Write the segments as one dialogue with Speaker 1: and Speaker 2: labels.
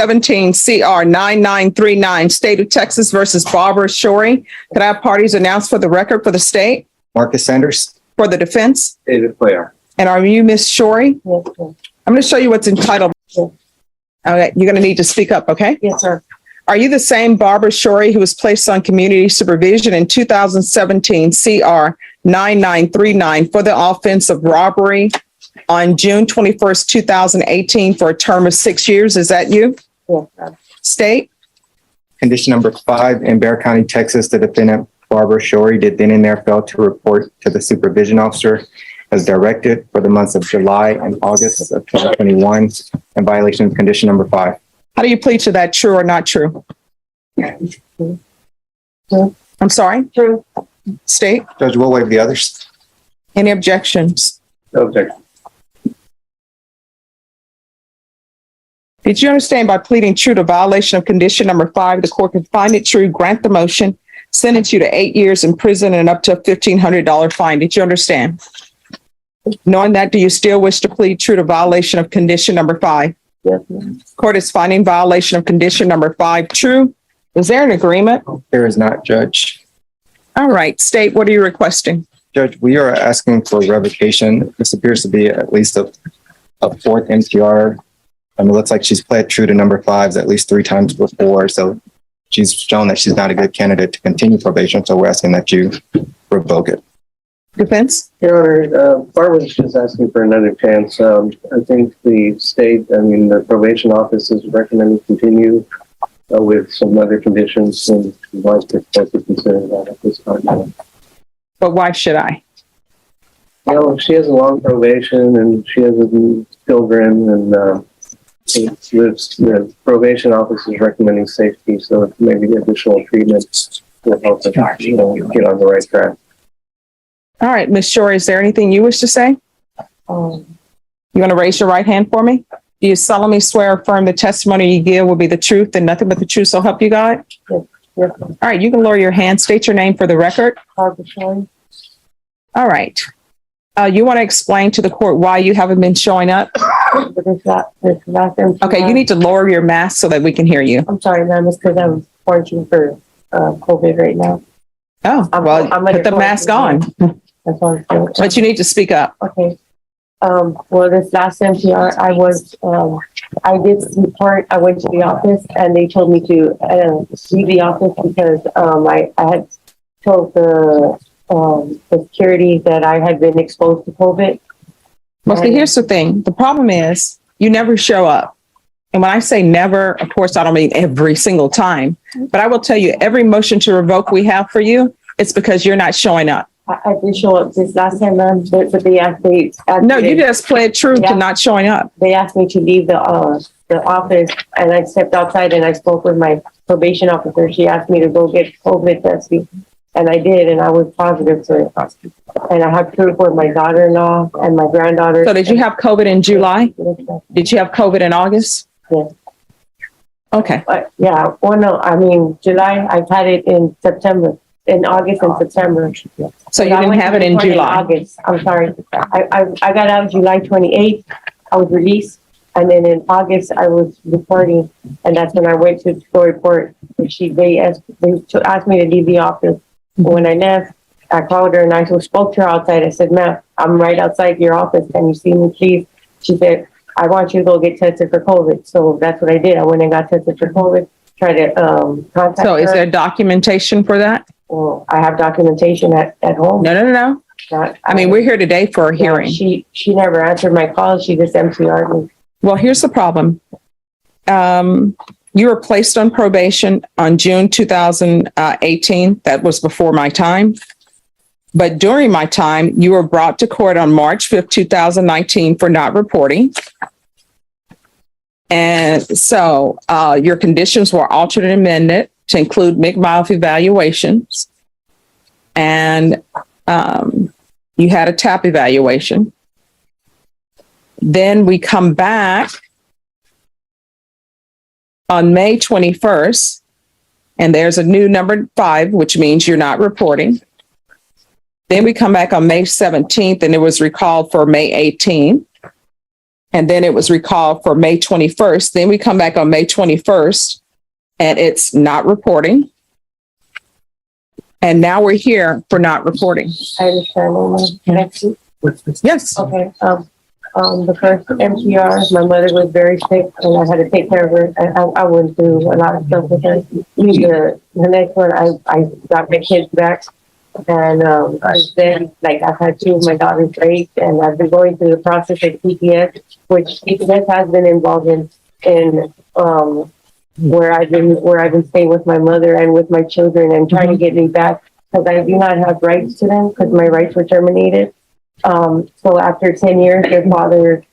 Speaker 1: 2017 CR 9939, State of Texas versus Barbara Shorey. Could I have parties announced for the record for the state,
Speaker 2: Marcus Sanders.
Speaker 1: for the defense?
Speaker 2: David Player.
Speaker 1: And are you Miss Shorey?
Speaker 3: Yes, sir.
Speaker 1: I'm going to show you what's entitled.
Speaker 3: Yes.
Speaker 1: Okay, you're going to need to speak up, okay?
Speaker 3: Yes, sir.
Speaker 1: Are you the same Barbara Shorey who was placed on community supervision in 2017 CR 9939 for the offense of robbery on June 21st, 2018 for a term of 6 years? Is that you?
Speaker 3: Yes, sir.
Speaker 1: State?
Speaker 2: Condition number 5, in Bear County, Texas, the defendant Barbara Shorey did then and there fail to report to the supervision officer as directed for the months of July and August of 2021 in violation of condition number 5.
Speaker 1: How do you plead to that, true or not true?
Speaker 3: True.
Speaker 1: I'm sorry?
Speaker 3: True.
Speaker 1: State?
Speaker 2: Judge, we'll waive the others.
Speaker 1: Any objections?
Speaker 2: No objection.
Speaker 1: Did you understand by pleading true to violation of condition number 5, the court can find it true, grant the motion, sentence you to 8 years in prison and up to a $1,500 fine? Did you understand? Knowing that, do you still wish to plead true to violation of condition number 5?
Speaker 3: Yes, ma'am.
Speaker 1: Court is finding violation of condition number 5 true. Is there an agreement?
Speaker 2: There is not, Judge.
Speaker 1: All right, state, what are you requesting?
Speaker 2: Judge, we are asking for revocation. This appears to be at least a fourth MTR. It looks like she's pled true to number 5s at least 3 times before. So she's shown that she's not a good candidate to continue probation. So we're asking that you revoke it.
Speaker 1: Defense?
Speaker 4: Your Honor, Barbara's just asking for another chance. I think the probation office is recommending continue with some other conditions, and we'd like to consider that at this time.
Speaker 1: But why should I?
Speaker 4: Well, she has a long probation and she has children, and the probation office is recommending safety, so maybe the additional treatment will help us, get on the right track.
Speaker 1: All right, Ms. Shorey, is there anything you wish to say? You want to raise your right hand for me? Do you solemnly swear or affirm the testimony you give will be the truth and nothing but the truth, so help you God?
Speaker 3: Yes, yes.
Speaker 1: All right, you can lower your hand. State your name for the record.
Speaker 3: Barbara Shorey.
Speaker 1: All right. You want to explain to the court why you haven't been showing up?
Speaker 3: This last MTR.
Speaker 1: Okay, you need to lower your mask so that we can hear you.
Speaker 3: I'm sorry, ma'am. It's because I'm quarantined for COVID right now.
Speaker 1: Oh, well,
Speaker 3: I'm
Speaker 1: put the mask on,
Speaker 3: That's all I'm saying.
Speaker 1: but you need to speak up.
Speaker 3: Okay. Well, this last MTR, I did report. I went to the office and they told me to leave the office because I had told the security that I had been exposed to COVID.
Speaker 1: Well, see, here's the thing. The problem is you never show up. And when I say never, of course, I don't mean every single time, but I will tell you every motion to revoke we have for you, it's because you're not showing up.
Speaker 3: I did show up this last time, ma'am, but they asked me.
Speaker 1: No, you just pled true to not showing up.
Speaker 3: They asked me to leave the office, and I stepped outside and I spoke with my probation officer. She asked me to go get COVID testing, and I did, and I was positive for it. And I have proof with my daughter-in-law and my granddaughter.
Speaker 1: So did you have COVID in July? Did you have COVID in August?
Speaker 3: Yes.
Speaker 1: Okay.
Speaker 3: But yeah, well, no, I mean, July, I've had it in September, in August and September.
Speaker 1: So you
Speaker 3: But I
Speaker 1: didn't
Speaker 3: went
Speaker 1: have
Speaker 3: to
Speaker 1: it in
Speaker 3: report
Speaker 1: July?
Speaker 3: August, I'm sorry. I got out July 28th. I was released. And then in August, I was reporting. And that's when I went to go report. They asked me to leave the office. But when I left, I called her and I spoke to her outside. I said, ma'am, I'm right outside your office. Can you see me, please? She said, I want you to go get tested for COVID. So that's what I did. I went and got tested for COVID, tried to contact her.
Speaker 1: So is there documentation for that?
Speaker 3: Well, I have documentation at home.
Speaker 1: No. I mean, we're here today for a hearing.
Speaker 3: She never answered my calls. She just MCR'd me.
Speaker 1: Well, here's the problem. You were placed on probation on June 2018. That was before my time. But during my time, you were brought to court on March 5th, 2019 for not reporting. And so your conditions were altered and amended to include McMiles evaluations. And you had a TAP evaluation. Then we come back on May 21st, and there's a new number 5, which means you're not reporting. Then we come back on May 17th, and it was recalled for May 18th. And then it was recalled for May 21st. Then we come back on May 21st and it's not reporting. And now we're here for not reporting.
Speaker 3: I understand. Next,
Speaker 1: Yes.
Speaker 3: okay, the first MTR, my mother was very sick and I had to take care of her. I went through a lot of stuff with her. The next one, I got my kids back. And then, like, I've had two of my daughters raped, and I've been going through the process of TPS, which TPS has been involved in where I've been staying with my mother and with my children and trying to get me back because I do not have rights to them because my rights were terminated. So after 10 years, their father,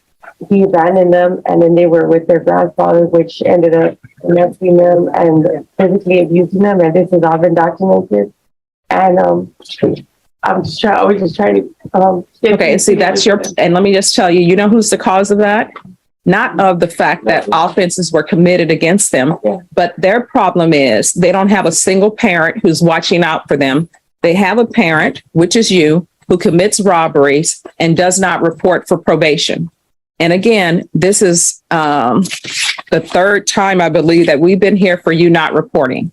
Speaker 3: he abandoned them, and then they were with their grandfather, which ended up molesting them and physically abusing them, and this has all been documented. And I was just trying to.
Speaker 1: Okay, see, that's your, and let me just tell you, you know who's the cause of that? Not of the fact that offenses were committed against them, but their problem is they don't have a single parent who's watching out for them. They have a parent, which is you, who commits robberies and does not report for probation. And again, this is the third time, I believe, that we've been here for you not reporting.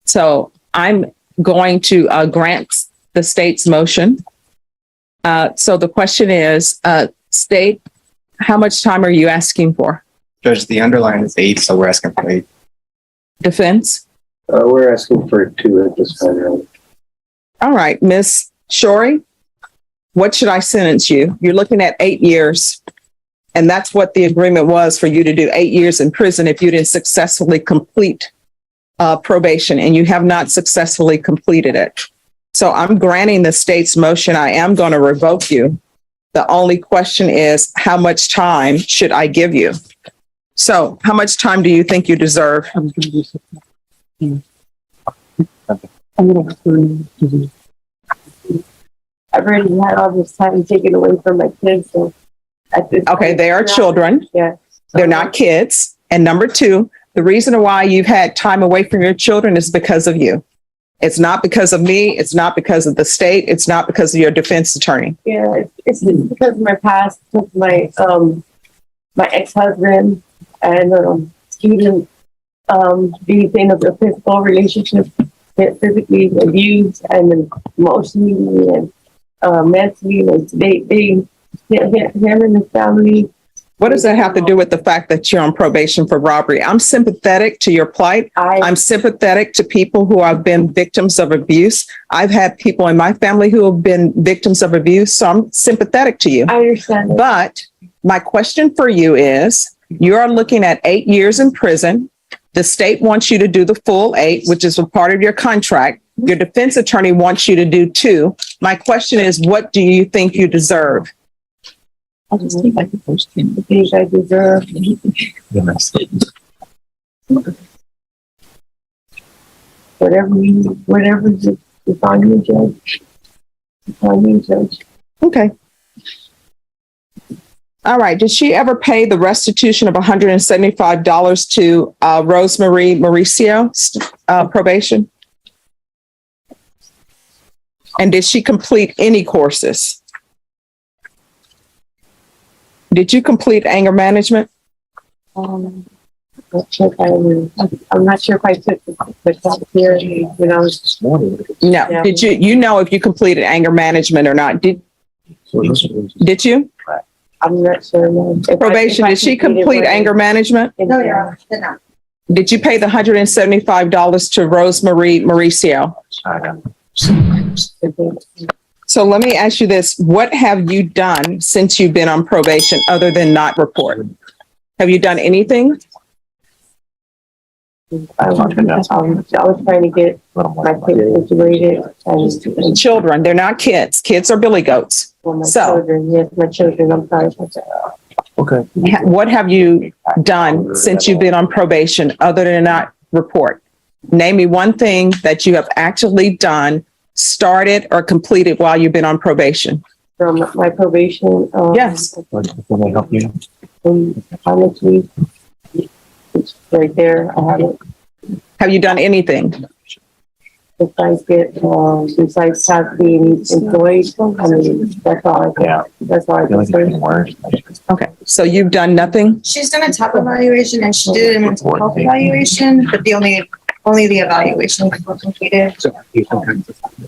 Speaker 1: So I'm going to grant the state's motion. So the question is, state, how much time are you asking for?
Speaker 2: Judge, the underline is 8, so we're asking for 8.
Speaker 1: Defense?
Speaker 4: We're asking for 2 at this time.
Speaker 1: All right, Miss Shorey, what should I sentence you? You're looking at 8 years. And that's what the agreement was for you to do, 8 years in prison if you didn't successfully complete probation, and you have not successfully completed it. So I'm granting the state's motion. I am going to revoke you. The only question is, how much time should I give you? So how much time do you think you deserve?
Speaker 3: I've already had all this time taken away from my kids. So at this
Speaker 1: Okay,
Speaker 3: point,
Speaker 1: they are children.
Speaker 3: Yeah.
Speaker 1: They're not kids. And number two, the reason why you've had time away from your children is because of you. It's not because of me. It's not because of the state. It's not because of your defense attorney.
Speaker 3: Yeah, it's because of my past with my my ex-husband and he didn't be in a physical relationship, physically abused and emotionally and mentally. And him and his family.
Speaker 1: What does that have to do with the fact that you're on probation for robbery? I'm sympathetic to your plight. I'm sympathetic to people who have been victims of abuse. I've had people in my family who have been victims of abuse, so I'm sympathetic to you.
Speaker 3: I understand.
Speaker 1: But my question for you is, you are looking at 8 years in prison. The state wants you to do the full 8, which is a part of your contract. Your defense attorney wants you to do 2. My question is, what do you think you deserve?
Speaker 3: I just think like the first 10 things I deserve. Whatever is on you, Judge. It's on you, Judge.
Speaker 1: Okay. All right. Did she ever pay the restitution of $175 to Rosemary Mauricio probation? And did she complete any courses? Did you complete anger management?
Speaker 3: I'm not sure if I took the class here when I was.
Speaker 1: No.
Speaker 3: Yeah.
Speaker 1: Did you know if you completed anger management or not? Did you?
Speaker 3: I'm not sure. Ma'am.
Speaker 1: Probation, did she complete anger management?
Speaker 3: No, yeah.
Speaker 1: Did you pay the $175 to Rosemary Mauricio? So let me ask you this. What have you done since you've been on probation other than not report? Have you done anything?
Speaker 3: I was trying to get my kids situated and
Speaker 1: Children, they're not kids. Kids are billy goats.
Speaker 3: my
Speaker 1: So-
Speaker 3: children. Yes, my children. I'm sorry.
Speaker 4: Okay.
Speaker 1: What have you done since you've been on probation other than not report? Name me one thing that you have actually done, started or completed while you've been on probation.
Speaker 3: From my probation.
Speaker 1: Yes.
Speaker 4: Can I help you?
Speaker 3: Honestly, it's right there. I have it.
Speaker 1: Have you done anything?
Speaker 3: besides have being employed, I mean, that's all I can, that's all I can say.
Speaker 1: Okay, so you've done nothing?
Speaker 5: She's done a top evaluation and she did a mental health evaluation, but only the evaluation was completed.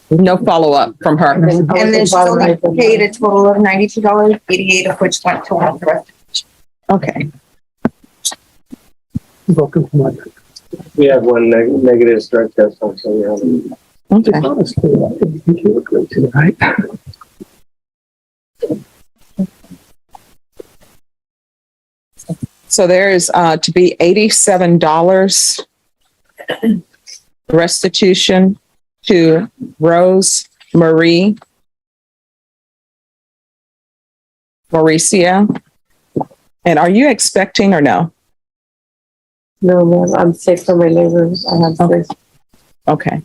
Speaker 1: No follow-up from her?
Speaker 5: And then she's only paid a total of $92.88, of which went to one restitution.
Speaker 1: Okay,
Speaker 4: We have one negative drug test also. We have.
Speaker 1: okay.
Speaker 4: Honestly, I think you look great too, right?
Speaker 1: So there is to be $87 restitution to Rose Marie Mauricio. And are you expecting or no?
Speaker 3: No, ma'am, I'm sick from my liver, I have
Speaker 1: Okay.
Speaker 3: sick.
Speaker 1: Okay.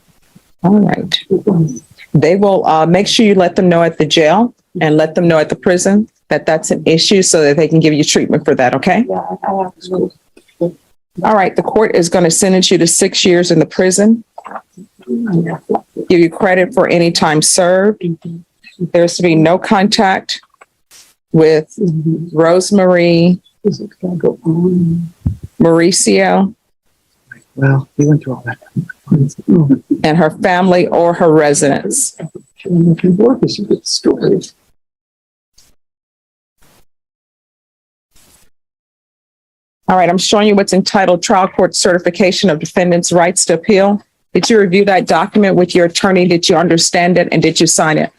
Speaker 1: All right. They will make sure you let them know at the jail and let them know at the prison that that's an issue so that they can give you treatment for that. Okay.
Speaker 3: Yeah, I have to.
Speaker 1: All right. The court is going to sentence you to 6 years in the prison, give you credit for any time served. There's to be no contact with Rosemary Mauricio
Speaker 4: Well, we went through all that.
Speaker 1: and her family or her residence.
Speaker 4: If you work, it's a good story.
Speaker 1: All right, I'm showing you what's entitled Trial Court Certification of Defendant's Rights to Appeal. Did you review that document with your attorney? Did you understand it and did you sign it?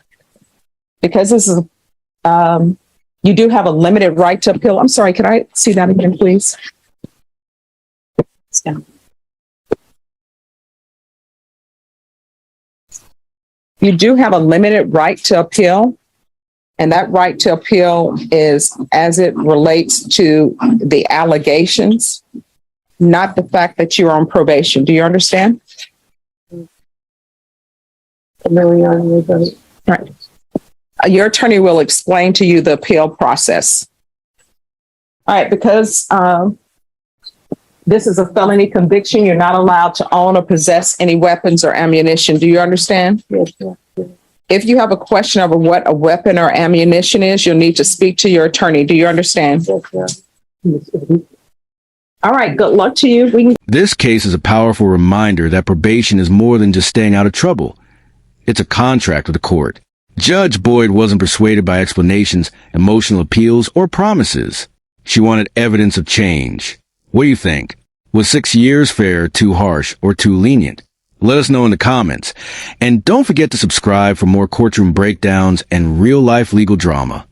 Speaker 1: Because this is, you do have a limited right to appeal. I'm sorry, could I see that again, please? You do have a limited right to appeal. And that right to appeal is as it relates to the allegations, not the fact that you're on probation. Do you understand? Right. Your attorney will explain to you the appeal process. All right, because this is a felony conviction, you're not allowed to own or possess any weapons or ammunition. Do you understand?
Speaker 3: Yes, yes.
Speaker 1: If you have a question over what a weapon or ammunition is, you'll need to speak to your attorney. Do you understand?
Speaker 3: Yes, yes.
Speaker 1: All right, good luck to you.
Speaker 6: This case is a powerful reminder that probation is more than just staying out of trouble. It's a contract with the court. Judge Boyd wasn't persuaded by explanations, emotional appeals, or promises. She wanted evidence of change. What do you think? Was 6 years fair, too harsh, or too lenient? Let us know in the comments. And don't forget to subscribe for more courtroom breakdowns and real-life legal drama.